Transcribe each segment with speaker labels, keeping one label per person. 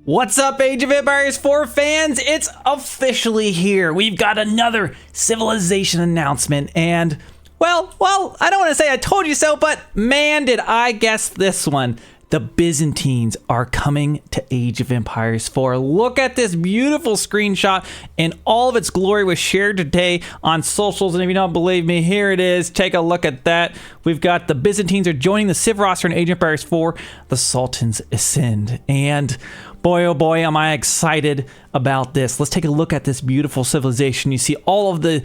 Speaker 1: What's up, Age of Empires 4 fans? It's officially here. We've got another civilization announcement, and well, I don't want to say I told you so, but man, did I guess this one. The Byzantines are coming to Age of Empires 4. Look at this beautiful screenshot, and all of its glory was shared today on socials. And if you don't believe me, here it is. Take a look at that. We've got the Byzantines are joining the Civ roster in Age of Empires 4. The Sultans ascend, and boy, oh boy, am I excited about this. Let's take a look at this beautiful civilization. You see all of the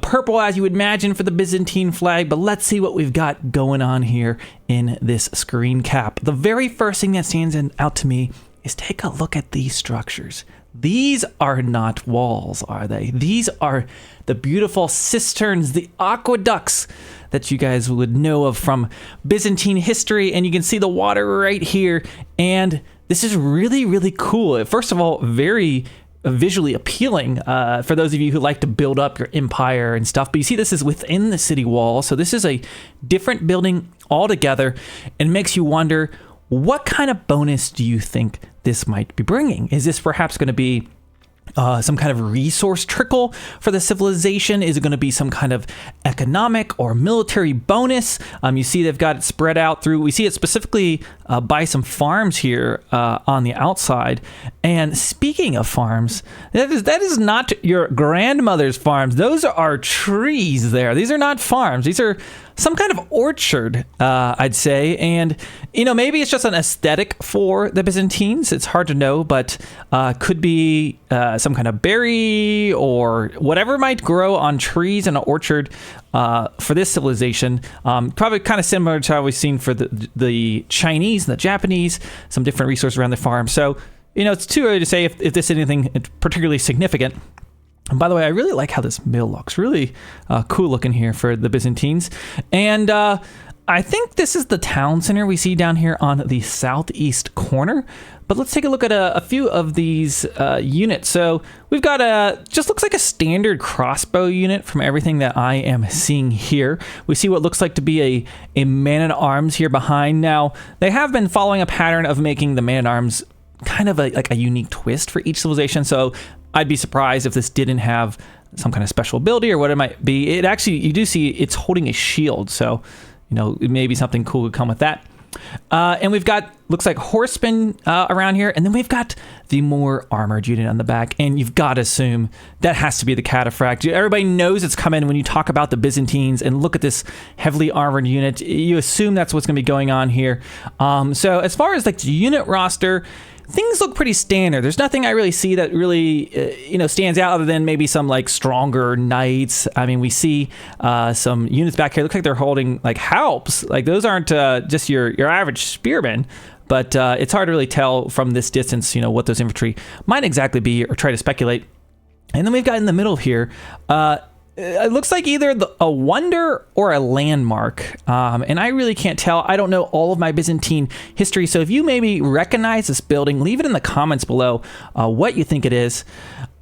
Speaker 1: purple, as you would imagine, for the Byzantine flag, but let's see what we've got going on here in this screen cap. The very first thing that stands out to me is take a look at these structures. These are not walls, are they? These are the beautiful cisterns, the aqueducts that you guys would know of from Byzantine history, and you can see the water right here, and this is really, really cool. First of all, very visually appealing for those of you who like to build up your empire and stuff. But you see, this is within the city wall, so this is a different building altogether, and makes you wonder, what kind of bonus do you think this might be bringing? Is this perhaps going to be some kind of resource trickle for the civilization? Is it going to be some kind of economic or military bonus? You see they've got it spread out through, we see it specifically by some farms here on the outside. And speaking of farms, that is not your grandmother's farms. Those are trees there. These are not farms. These are some kind of orchard, I'd say. And, you know, maybe it's just an aesthetic for the Byzantines. It's hard to know, but could be some kind of berry or whatever might grow on trees in an orchard for this civilization. Probably kind of similar to how we've seen for the Chinese and the Japanese, some different resources around the farm. So, you know, it's too early to say if this is anything particularly significant. And by the way, I really like how this mill looks. Really cool looking here for the Byzantines. And I think this is the town center we see down here on the southeast corner. But let's take a look at a few of these units. So we've got just looks like a standard crossbow unit from everything that I am seeing here. We see what looks like to be a man-at-arms here behind. Now, they have been following a pattern of making the man-at-arms kind of like a unique twist for each civilization. So I'd be surprised if this didn't have some kind of special ability or what it might be. It actually, you do see it's holding a shield. So, you know, maybe something cool would come with that. And we've got, looks like horsemen around here. And then we've got the more armored unit on the back. And you've got to assume that has to be the cataphract. Everybody knows it's coming when you talk about the Byzantines and look at this heavily armored unit. You assume that's what's going to be going on here. So as far as like the unit roster, things look pretty standard. There's nothing I really see that really, stands out other than maybe some like stronger knights. I mean, we see some units back here. Look like they're holding like halps. Like those aren't just your average spearmen. But it's hard to really tell from this distance, what those infantry might exactly be or try to speculate. And then we've got in the middle here, it looks like either a wonder or a landmark. And I really can't tell. I don't know all of my Byzantine history. So if you maybe recognize this building, leave it in the comments below what you think it is.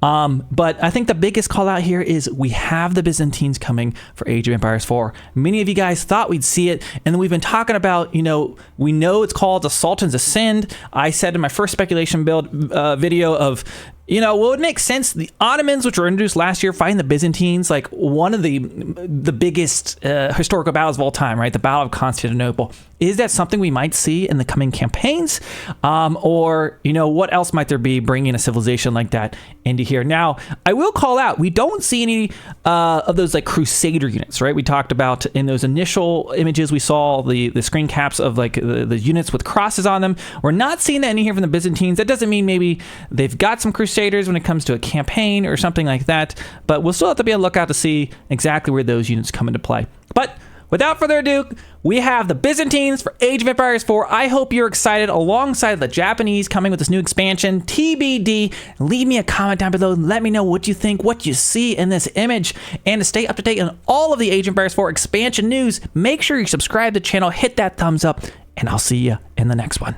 Speaker 1: But I think the biggest call out here is we have the Byzantines coming for Age of Empires 4. Many of you guys thought we'd see it. And then we've been talking about, we know it's called the Sultans Ascend. I said in my first speculation build video of, what would make sense, the Ottomans, which were introduced last year, fighting the Byzantines, like one of the biggest historical battles of all time, right? The Battle of Constantinople. Is that something we might see in the coming campaigns? Or, what else might there be bringing a civilization like that into here? Now, I will call out, we don't see any of those like Crusader units, right? We talked about in those initial images, we saw the screen caps of like the units with crosses on them. We're not seeing that in here from the Byzantines. That doesn't mean maybe they've got some Crusaders when it comes to a campaign or something like that, but we'll still have to be on the lookout to see exactly where those units come into play. But without further ado, we have the Byzantines for Age of Empires 4. I hope you're excited alongside the Japanese coming with this new expansion, TBD. Leave me a comment down below and let me know what you think, what you see in this image. And to stay up to date on all of the Age of Empires 4 expansion news, make sure you subscribe to the channel, hit that thumbs up, and I'll see you in the next one.